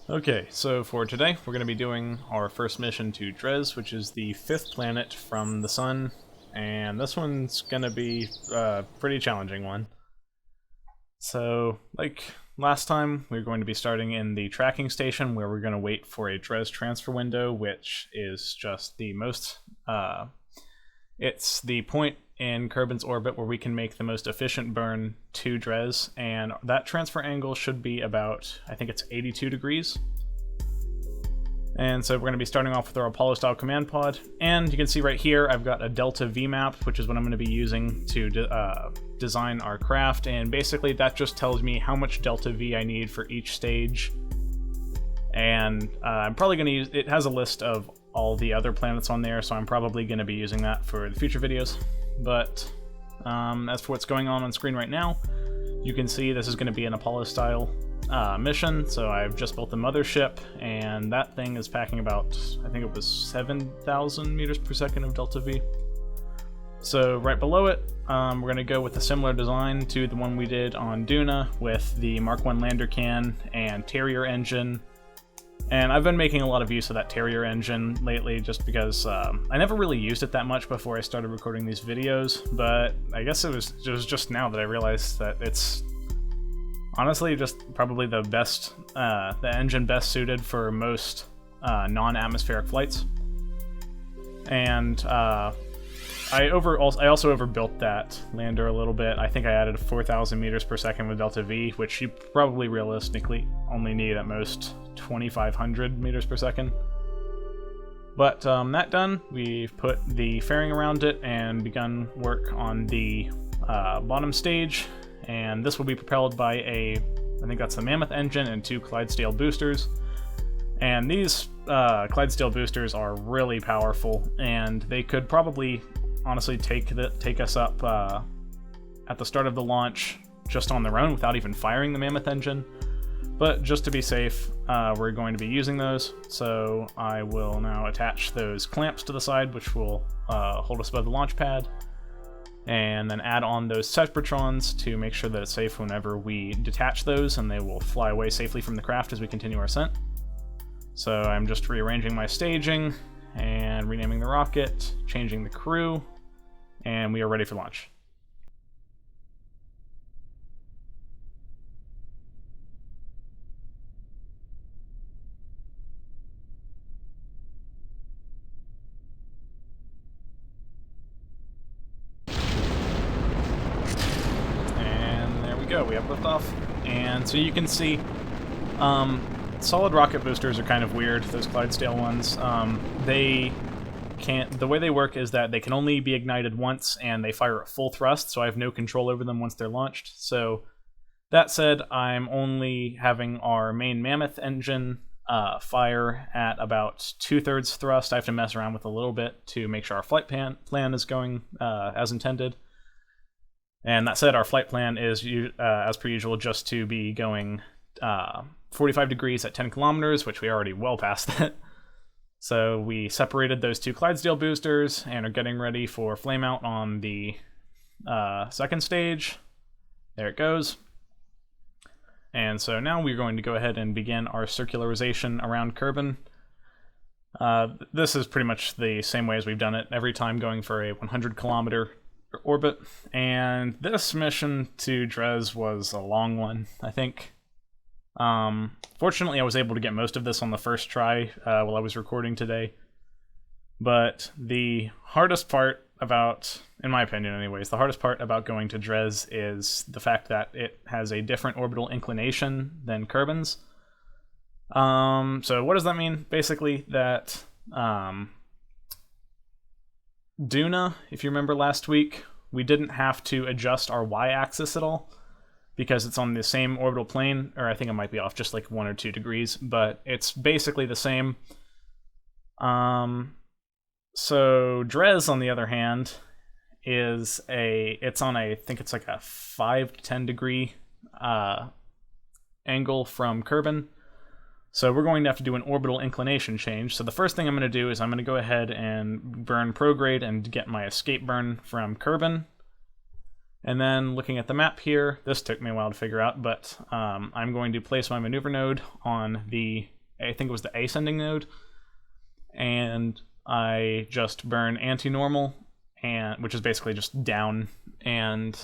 Okay, so for today, we're going to be doing our first mission to Dres, which is the 5th planet from the Sun, and this one's going to be a pretty challenging one. So, like last time, we're going to be starting in the tracking station, where we're going to wait for a Dres transfer window, which is just the most... it's the point in Kerbin's orbit where we can make the most efficient burn to Dres, and that transfer angle should be about, I think it's 82 degrees. And so we're going to be starting off with our Apollo-style command pod, and you can see right here I've got a Delta V map, which is what I'm going to be using to design our craft, and basically that just tells me how much Delta V I need for each stage. And I'm probably going to use, it has a list of all the other planets on there, so I'm probably going to be using that for the future videos. But as for what's going on screen right now, you can see this is going to be an Apollo-style mission. So I've just built the mothership, and that thing is packing about, I think it was 7,000 meters per second of Delta V. So right below it, we're going to go with a similar design to the one we did on Duna, with the Mark 1 lander can and Terrier engine. And I've been making a lot of use of that Terrier engine lately just because I never really used it that much before I started recording these videos, but I guess it was just now that I realized that it's honestly just probably the best, the engine best suited for most non-atmospheric flights. And I also overbuilt that lander a little bit. I think I added 4,000 meters per second with Delta V, which you probably realistically only need at most 2,500 meters per second. But that done, we've put the fairing around it and begun work on the bottom stage. And this will be propelled by I think that's the Mammoth engine and 2 Clydesdale boosters. And these Clydesdale boosters are really powerful, and they could probably honestly take us up at the start of the launch just on their own without even firing the Mammoth engine. But just to be safe, we're going to be using those, so I will now attach those clamps to the side, which will hold us above the launch pad, and then add on those Cybertrons to make sure that it's safe whenever we detach those, and they will fly away safely from the craft as we continue our ascent. So I'm just rearranging my staging and renaming the rocket, changing the crew, and we are ready for launch. And there we go, we have liftoff. And so you can see, solid rocket boosters are kind of weird, those Clydesdale ones. The way they work is that they can only be ignited once, and they fire at full thrust, so I have no control over them once they're launched. So that said, I'm only having our main Mammoth engine fire at about 2/3 thrust. I have to mess around with a little bit to make sure our flight plan is going as intended. And that said, our flight plan is, as per usual, just to be going 45 degrees at 10 kilometers, which we already well past that. So we separated those 2 Clydesdale boosters and are getting ready for flame out on the second stage. There it goes. And so now we're going to go ahead and begin our circularization around Kerbin. This is pretty much the same way as we've done it every time, going for a 100-kilometer orbit. And this mission to Dres was a long one, I think. Fortunately, I was able to get most of this on the first try while I was recording today. But the hardest part about, in my opinion anyways, the hardest part about going to Dres is the fact that it has a different orbital inclination than Kerbin's. So what does that mean? Basically that Duna, if you remember last week, we didn't have to adjust our y-axis at all, because it's on the same orbital plane, or I think it might be off just like 1 or 2 degrees, but it's basically the same. So Dres, on the other hand, it's on I think it's like a 5 to 10 degree angle from Kerbin. So we're going to have to do an orbital inclination change. So the first thing I'm going to do is I'm going to go ahead and burn prograde and get my escape burn from Kerbin. And then looking at the map here, this took me a while to figure out, but I'm going to place my maneuver node on the I think it was the ascending node, and I just burn anti-normal, and which is basically just down, and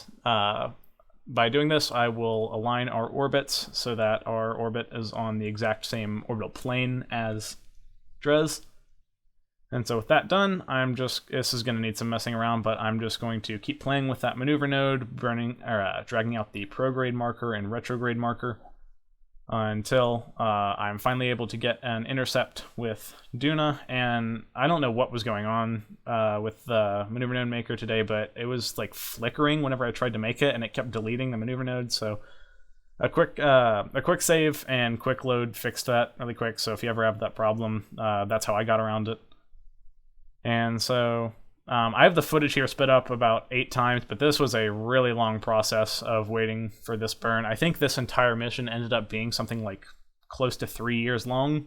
by doing this, I will align our orbits so that our orbit is on the exact same orbital plane as Dres. And so with that done, this is going to need some messing around, but I'm just going to keep playing with that maneuver node, dragging out the prograde marker and retrograde marker until I'm finally able to get an intercept with Duna. And I don't know what was going on with the maneuver node maker today, but it was like flickering whenever I tried to make it, and it kept deleting the maneuver node. So a quick save and quick load fixed that really quick. So if you ever have that problem, that's how I got around it. And so I have the footage here sped up about 8 times, but this was a really long process of waiting for this burn. I think this entire mission ended up being something like close to 3 years long.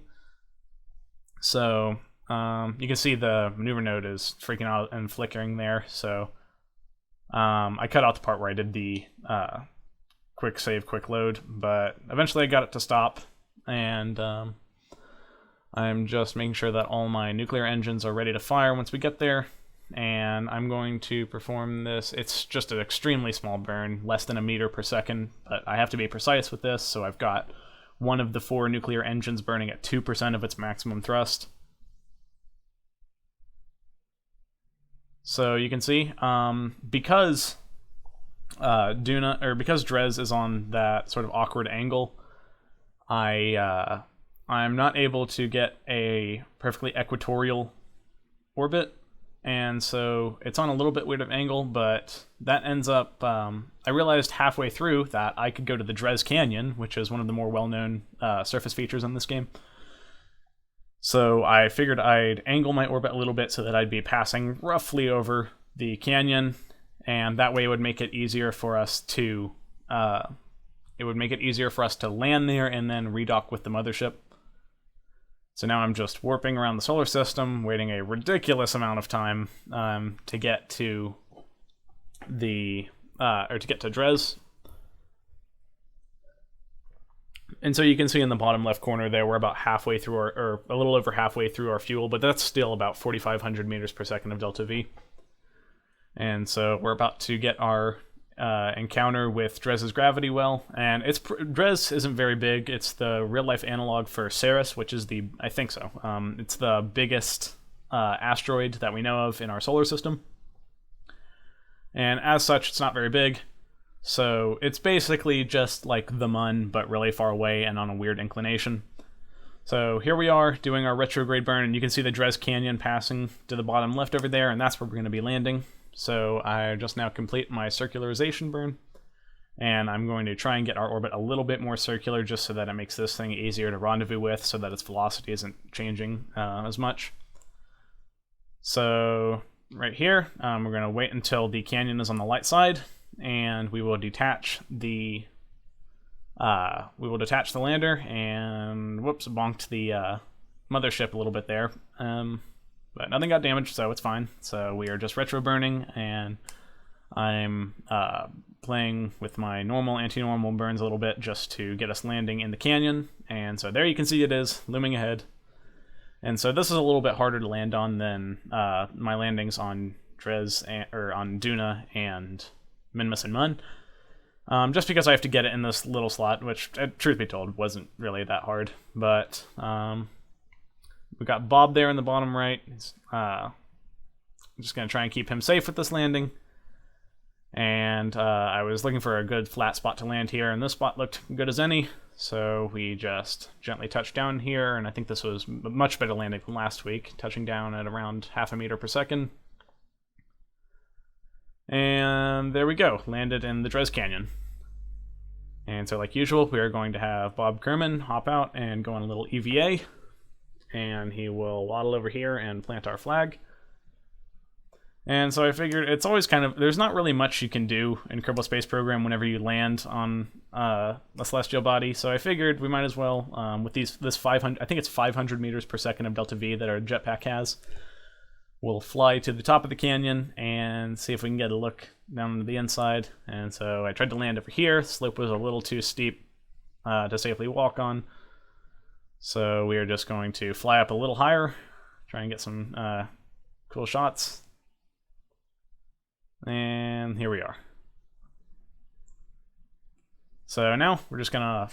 So you can see the maneuver node is freaking out and flickering there. So I cut out the part where I did the quick save, quick load, but eventually I got it to stop, and I'm just making sure that all my nuclear engines are ready to fire once we get there, and I'm going to perform this. It's just an extremely small burn, less than a meter per second, but I have to be precise with this, so I've got one of the 4 nuclear engines burning at 2% of its maximum thrust. So you can see, because because Dres is on that sort of awkward angle, I'm not able to get a perfectly equatorial orbit, and so it's on a little bit weird of angle, but that ends up, I realized halfway through that I could go to the Dres Canyon, which is one of the more well-known surface features in this game. So I figured I'd angle my orbit a little bit so that I'd be passing roughly over the canyon, and that way it would make it easier for us to land there and then redock with the mothership. So now I'm just warping around the solar system, waiting a ridiculous amount of time to get to Dres. And so you can see in the bottom left corner there, we're about halfway through or a little over halfway through our fuel, but that's still about 4,500 meters per second of delta V. And so we're about to get our encounter with Dres's gravity well, and Dres isn't very big. It's the real-life analog for Ceres, which is it's the biggest asteroid that we know of in our solar system. And as such, it's not very big. So it's basically just like the Mun, but really far away and on a weird inclination. So here we are doing our retrograde burn, and you can see the Dres Canyon passing to the bottom left over there, and that's where we're going to be landing. So I just now complete my circularization burn, and I'm going to try and get our orbit a little bit more circular just so that it makes this thing easier to rendezvous with, so that its velocity isn't changing as much. So right here, we're going to wait until the canyon is on the light side, and we will detach the lander, and whoops, bonked the mothership a little bit there. But nothing got damaged, so it's fine. So we are just retro burning, and I'm playing with my normal anti-normal burns a little bit just to get us landing in the canyon. And so there you can see it is looming ahead. And so this is a little bit harder to land on than my landings on Dres or on Duna and Minmus and Mun. Just because I have to get it in this little slot, which, truth be told, wasn't really that hard. But we got Bob there in the bottom right. I'm just going to try and keep him safe with this landing. And I was looking for a good flat spot to land here, and this spot looked good as any. So we just gently touched down here, and I think this was a much better landing than last week, touching down at around 0.5 meter per second. And there we go, landed in the Dres Canyon. And so like usual, we are going to have Bob Kerman hop out and go on a little EVA. And he will waddle over here and plant our flag. And so I figured it's always there's not really much you can do in Kerbal Space Program whenever you land on a celestial body. So I figured we might as well, with this 500, I think it's 500 meters per second of delta V that our jetpack has, we'll fly to the top of the canyon and see if we can get a look down to the inside. And so I tried to land over here. The slope was a little too steep to safely walk on. So we are just going to fly up a little higher, try and get some cool shots. And here we are. So now we're just gonna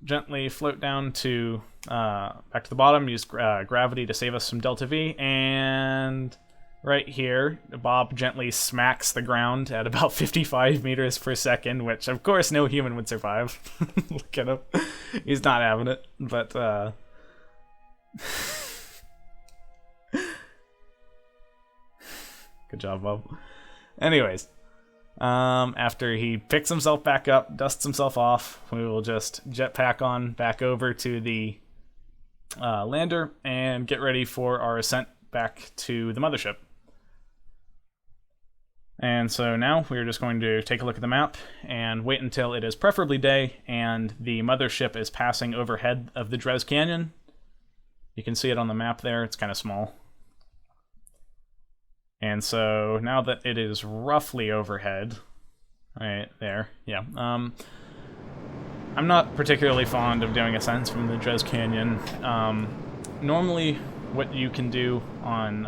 gently float down to back to the bottom, use gravity to save us some delta V, and right here, Bob gently smacks the ground at about 55 meters per second, which of course no human would survive. Look at him. He's not having it, but good job, Bob. Anyways, after he picks himself back up, dusts himself off, we will just jetpack on back over to the lander and get ready for our ascent back to the mothership. And so now we're just going to take a look at the map and wait until it is preferably day and the mothership is passing overhead of the Dres Canyon. You can see it on the map there, it's kind of small. And so now that it is roughly overhead, right there, yeah. I'm not particularly fond of doing ascents from the Dres Canyon. Normally what you can do on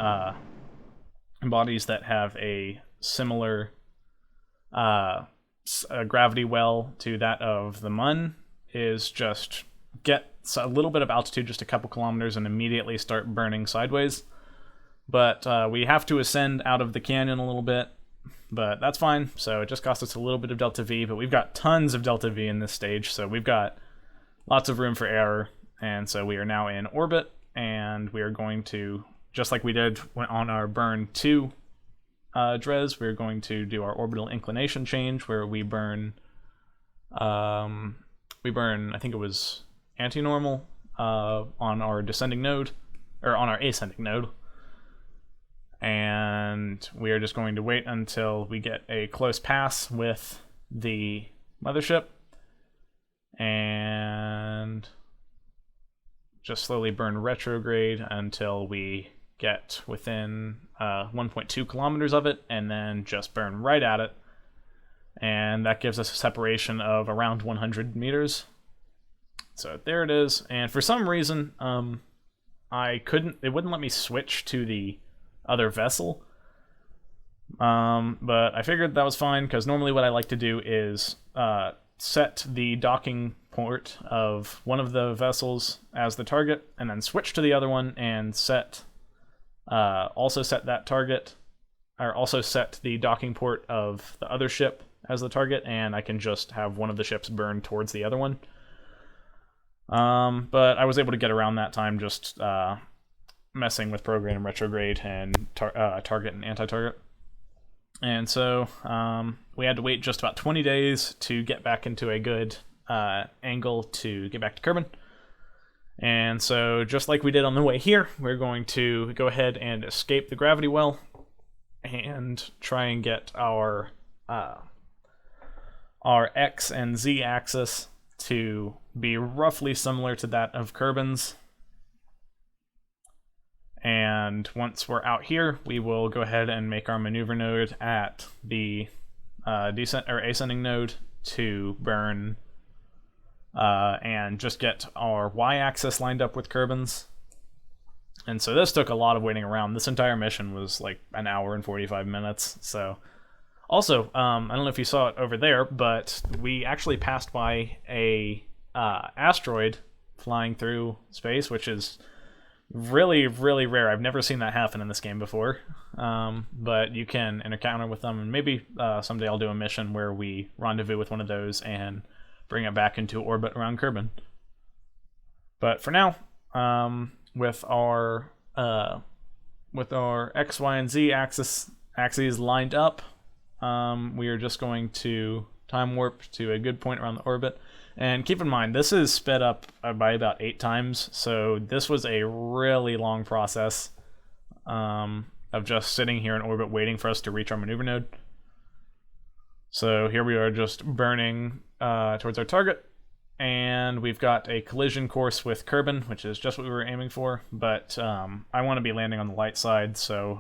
bodies that have a similar gravity well to that of the Mun is just get a little bit of altitude, just a couple kilometers, and immediately start burning sideways. But we have to ascend out of the canyon a little bit, but that's fine. So it just costs us a little bit of delta V, but we've got tons of delta V in this stage, so we've got lots of room for error. And so we are now in orbit, and we are going to, just like we did on our burn 2 Dres, we're going to do our orbital inclination change, where we burn, I think it was anti-normal on our descending node, or on our ascending node. And we are just going to wait until we get a close pass with the mothership and just slowly burn retrograde until we get within 1.2 kilometers of it, and then just burn right at it. And that gives us a separation of around 100 meters. So there it is. And for some reason, it wouldn't let me switch to the other vessel, but I figured that was fine, because normally what I like to do is set the docking port of one of the vessels as the target, and then switch to the other one and also set that target, or also set the docking port of the other ship as the target, and I can just have one of the ships burn towards the other one. But I was able to get around that time just messing with prograde and retrograde and target and anti-target. And so we had to wait just about 20 days to get back into a good angle to get back to Kerbin. And so just like we did on the way here, we're going to go ahead and escape the gravity well and try and get our X and Z axis to be roughly similar to that of Kerbin's. And once we're out here, we will go ahead and make our maneuver node at the ascending node to burn and just get our Y-axis lined up with Kerbin's. And so this took a lot of waiting around. This entire mission was like an hour and 45 minutes. So also, I don't know if you saw it over there, but we actually passed by a asteroid flying through space, which is really, really rare. I've never seen that happen in this game before. But you can encounter with them, and maybe someday I'll do a mission where we rendezvous with one of those and bring it back into orbit around Kerbin. But for now, with our X, Y, and Z axes lined up, we are just going to time warp to a good point around the orbit. And keep in mind, this is sped up by about 8 times, so this was a really long process of just sitting here in orbit waiting for us to reach our maneuver node. So here we are just burning towards our target, and we've got a collision course with Kerbin, which is just what we were aiming for, but I want to be landing on the light side, so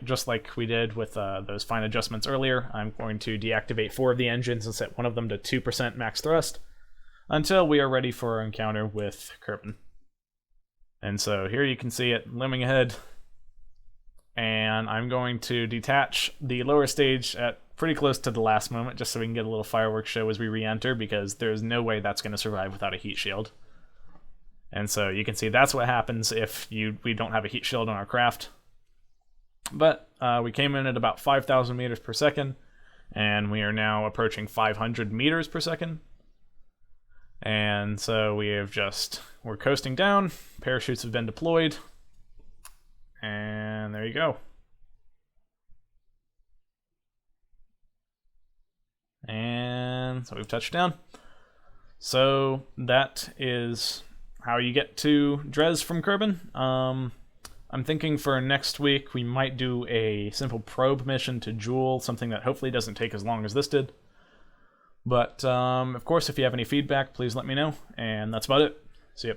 just like we did with those fine adjustments earlier, I'm going to deactivate 4 of the engines and set one of them to 2% max thrust, until we are ready for our encounter with Kerbin. And so here you can see it limbing ahead. And I'm going to detach the lower stage at pretty close to the last moment, just so we can get a little fireworks show as we re-enter, because there's no way that's going to survive without a heat shield. And so you can see that's what happens if we don't have a heat shield on our craft. But we came in at about 5,000 meters per second, and we are now approaching 500 meters per second. And so we're coasting down, parachutes have been deployed, and there you go. And so we've touched down. So that is how you get to Dres from Kerbin. I'm thinking for next week we might do a simple probe mission to Jewel, something that hopefully doesn't take as long as this did. But of course, if you have any feedback, please let me know. And that's about it. See ya.